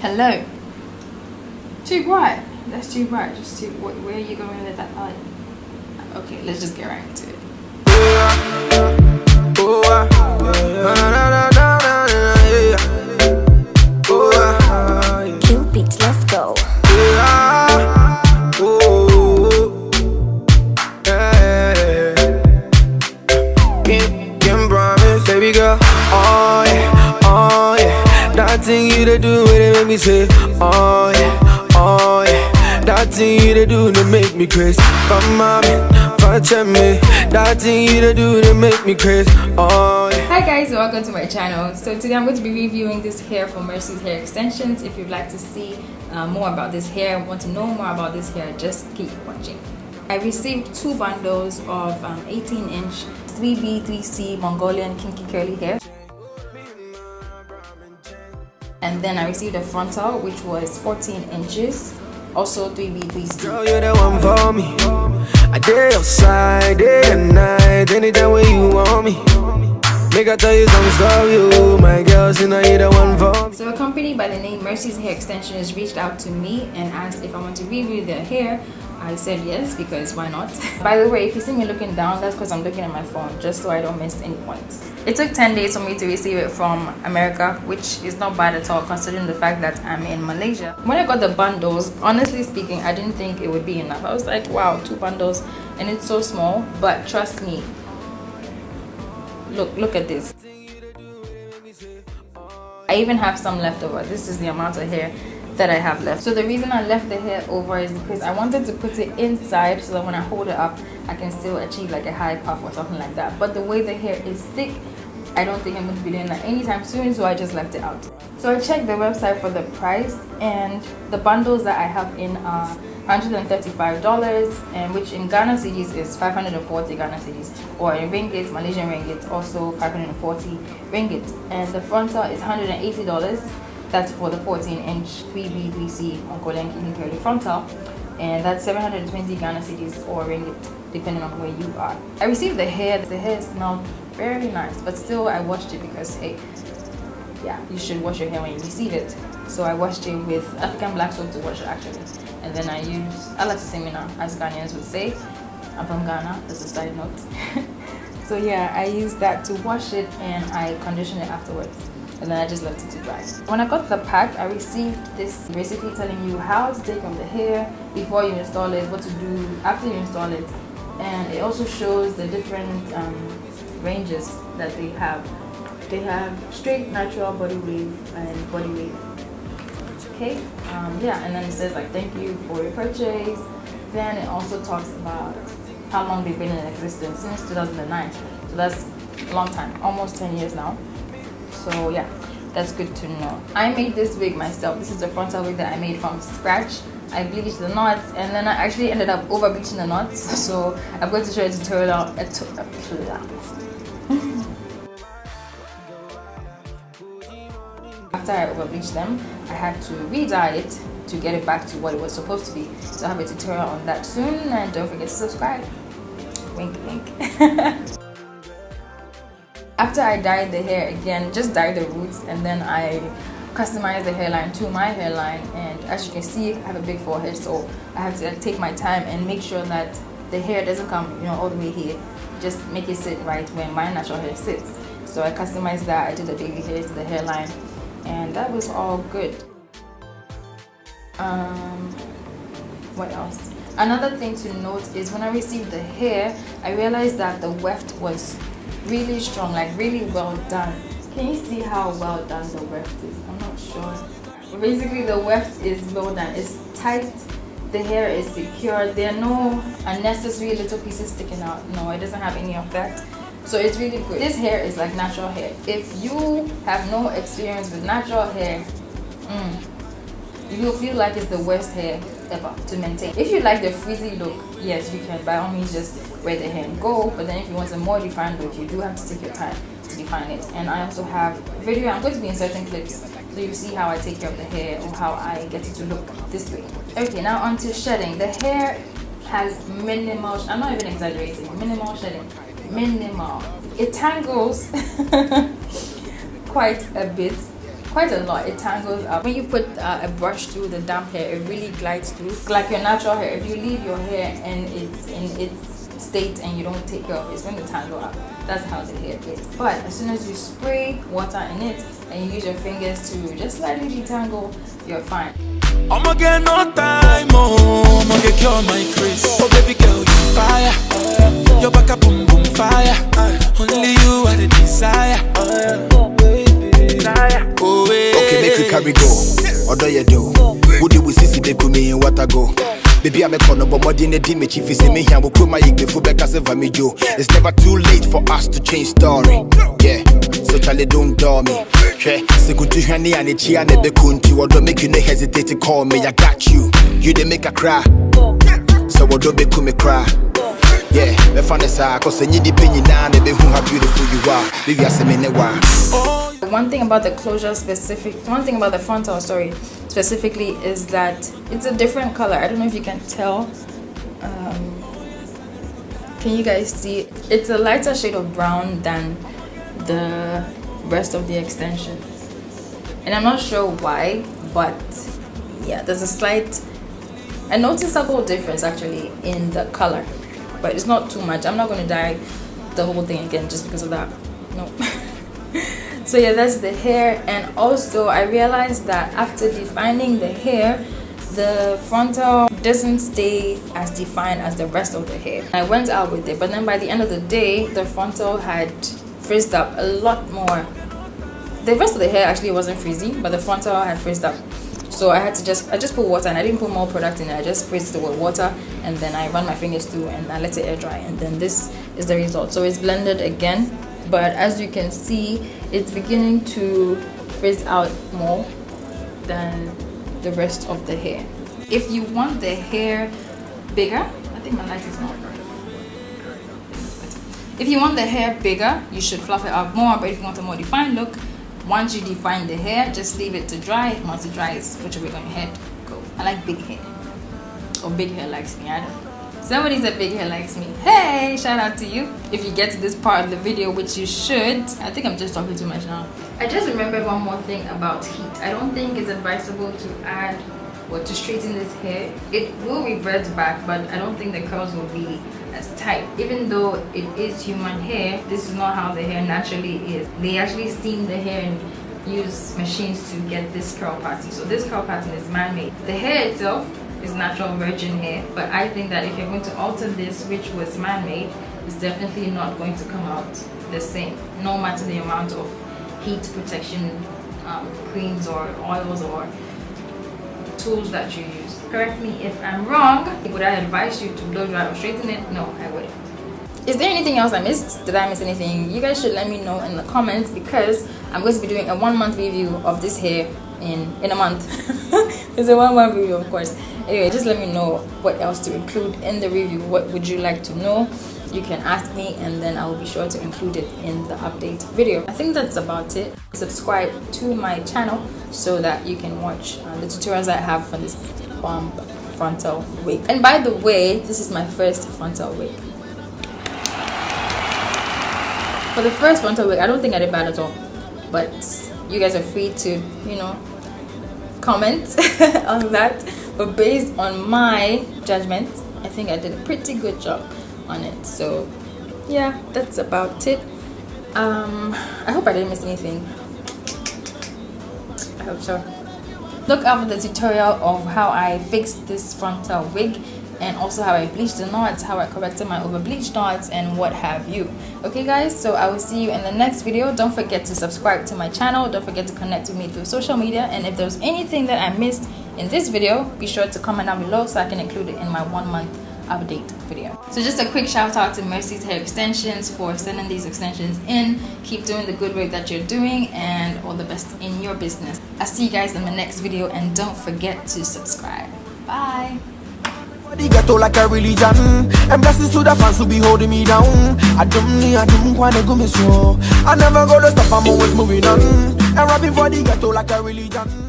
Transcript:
Hello. Too bright. That's too bright. Just too. Where are you going with that light? Okay, let's just get right into it. Cupid, let's go. Can promise, baby girl. Oh yeah, oh yeah. That thing you to do when it make me say, oh yeah, oh yeah. That thing you to do to make me crazy. Come on, check me. That thing you to do to make me crazy. Oh yeah. Hi guys, welcome to my channel. So today I'm going to be reviewing this hair from Mercy's Hair Extensions. If you'd like to see more about this hair, want to know more about this hair, just keep watching. I received two bundles of 18-inch 3B 3C Mongolian Kinky curly hair, and then I received a frontal which was 14 inches, also 3B 3C. Girl, you're the one for me. I did outside, day and night, anytime when you want me. Make I tell you some story, you, my girl, so now you're the one for me. So a company by the name Mercy's Hair Extensions reached out to me and asked if I want to review their hair. I said yes, because why not? By the way, if you see me looking down, that's because I'm looking at my phone, just so I don't miss any points. It took 10 days for me to receive it from America, which is not bad at all considering the fact that I'm in Malaysia. When I got the bundles, honestly speaking, I didn't think it would be enough. I was like, wow, 2 bundles and it's so small, but trust me, look at this. I even have some left over. This is the amount of hair that I have left. So the reason I left the hair over is because I wanted to put it inside so that when I hold it up I can still achieve like a high puff or something like that. But the way the hair is thick, I don't think I'm going to be doing that anytime soon, so I just left it out. So I checked the website for the price, and the bundles that I have in are $135, and which in Ghana cedis is 540 Ghana cedis, or in ringgit, Malaysian ringgit, also 540 ringgit. And the frontal is $180. That's for the 14-inch 3B 3C Mongolian Kinky curly frontal, and that's 720 Ghana cedis or ringgit, depending on where you are. I received the hair. The hair smelled very nice, but still I washed it because, hey, yeah, you should wash your hair when you receive it. So I washed it with African black soap to wash it actually, and then I used Alatissemina, as Ghanaians would say. I'm from Ghana, that's a side note. So yeah, I used that to wash it and I conditioned it afterwards, and then I just left it to dry. When I got the pack, I received this recipe telling you how to take off the hair before you install it, what to do after you install it, and it also shows the different ranges that they have. They have straight, natural, body wave, and body wave. Okay, yeah, and then it says like thank you for your purchase. Then it also talks about how long they've been in existence, since 2009. So that's a long time, almost 10 years now. So yeah, that's good to know. I made this wig myself. This is the frontal wig that I made from scratch. I bleached the knots, and then I actually ended up over bleaching the knots. So I'm going to show you a tutorial. After I over bleached them, I had to re-dye it to get it back to what it was supposed to be. So I have a tutorial on that soon, and don't forget to subscribe. Wink, wink. After I dyed the hair again, just dyed the roots, and then I customized the hairline to my hairline. And as you can see, I have a big forehead, so I have to take my time and make sure that the hair doesn't come, all the way here. Just make it sit right where my natural hair sits. So I customized that. I did the baby hairs to the hairline, and that was all good. What else? Another thing to note is when I received the hair, I realized that the weft was really strong, like really well done. Can you see how well done the weft is? I'm not sure. Basically, the weft is well done. It's tight. The hair is secure. There are no unnecessary little pieces sticking out. No, it doesn't have any of that. So it's really good. This hair is like natural hair. If you have no experience with natural hair, you will feel like it's the worst hair ever to maintain. If you like the frizzy look, yes, you can by all means just wear the hair and go. But then if you want a more defined look, you do have to take your time to define it. And I also have a video. I'm going to be inserting clips so you see how I take care of the hair or how I get it to look this way. Okay, now on to shedding. The hair has minimal, I'm not even exaggerating, minimal shedding. Minimal. It tangles quite a bit, quite a lot. It tangles up. When you put a brush through the damp hair, it really glides through. Like your natural hair, if you leave your hair and it's in its state and you don't take care of it, it's going to tangle up. That's how the hair is. But as soon as you spray water in it and you use your fingers to just slightly detangle, you're fine. I'ma get no time, oh, I'ma get cure my Chris. Oh baby girl, you fire. Your back up, boom boom fire. Only you are the desire. Oh baby, oh baby. Okay, make you carry go. Odo you do. Would you see the me in what I go? Baby, I'm a corner, but more than a dim, chief is in me. I'm a my before back as a me do. It's never too late for us to change story. Yeah, so Charlie don't door me. So good to Hani and it's here and the Kunti. What don't make you no hesitate to call me? I got you. You didn't make a cry. So what don't make me cry? Yeah, the fun is cause I need the opinion now, baby, who how beautiful you are. Baby, I say me ne wa. One thing about the closure one thing about the frontal, sorry, specifically is that it's a different color. I don't know if you can tell. Can you guys see? It's a lighter shade of brown than the rest of the extensions. And I'm not sure why, but yeah, there's a noticeable difference actually in the color. But it's not too much. I'm not going to dye the whole thing again just because of that. No. So yeah, that's the hair. And also I realized that after defining the hair, the frontal doesn't stay as defined as the rest of the hair. I went out with it, but then by the end of the day, the frontal had frizzed up a lot more. The rest of the hair actually wasn't frizzy, but the frontal had frizzed up. So I had to I just put water, and I didn't put more product in it. I just spritzed it with water, and then I run my fingers through and I let it air dry, and then this is the result. So it's blended again, but as you can see, it's beginning to frizz out more than the rest of the hair. If you want the hair bigger, I think my light is not right. If you want the hair bigger, you should fluff it out more. But if you want a more defined look, once you define the hair, just leave it to dry. Once it dries, put your wig on your head, go. I like big hair, or big hair likes me. I don't know. Somebody said big hair likes me. Hey, shout out to you. If you get to this part of the video, which you should. I think I'm just talking too much now. I just remembered one more thing about heat. I don't think it's advisable to add or to straighten this hair. It will revert back, but I don't think the curls will be as tight. Even though it is human hair, this is not how the hair naturally is. They actually steam the hair and use machines to get this curl pattern. So this curl pattern is man-made. The hair itself is natural virgin hair, but I think that if you're going to alter this, which was man-made, it's definitely not going to come out the same, no matter the amount of heat protection creams or oils or tools that you use. Correct me if I'm wrong. Would I advise you to blow dry or straighten it? No, I wouldn't. Is there anything else I missed? Did I miss anything? You guys should let me know in the comments, because I'm going to be doing a 1-month review of this hair in a month. It's a 1-month review, of course. Anyway, just let me know what else to include in the review. What would you like to know? You can ask me, and then I will be sure to include it in the update video. I think that's about it. Subscribe to my channel so that you can watch the tutorials I have for this bomb frontal wig. And by the way, this is my first frontal wig. For the first frontal wig, I don't think I did bad at all, but you guys are free to, you know, comment on that. But based on my judgment, I think I did a pretty good job on it. So yeah, that's about it. I hope I didn't miss anything. I hope so. Look out for the tutorial of how I fixed this frontal wig, and also how I bleached the knots, how I corrected my over bleached knots, and what have you. Okay guys, so I will see you in the next video. Don't forget to subscribe to my channel. Don't forget to connect with me through social media, and if there's anything that I missed in this video, be sure to comment down below so I can include it in my 1-month update video. So just a quick shout out to Mercy's Hair Extensions for sending these extensions in. Keep doing the good work that you're doing, and all the best in your business. I'll see you guys in the next video, and don't forget to subscribe. Bye. Ghetto like a religion, and blessings to the fans who be holding me down. I don't wanna go miss you. I never gonna stop, I'm always moving on. And rapping for the ghetto like a religion.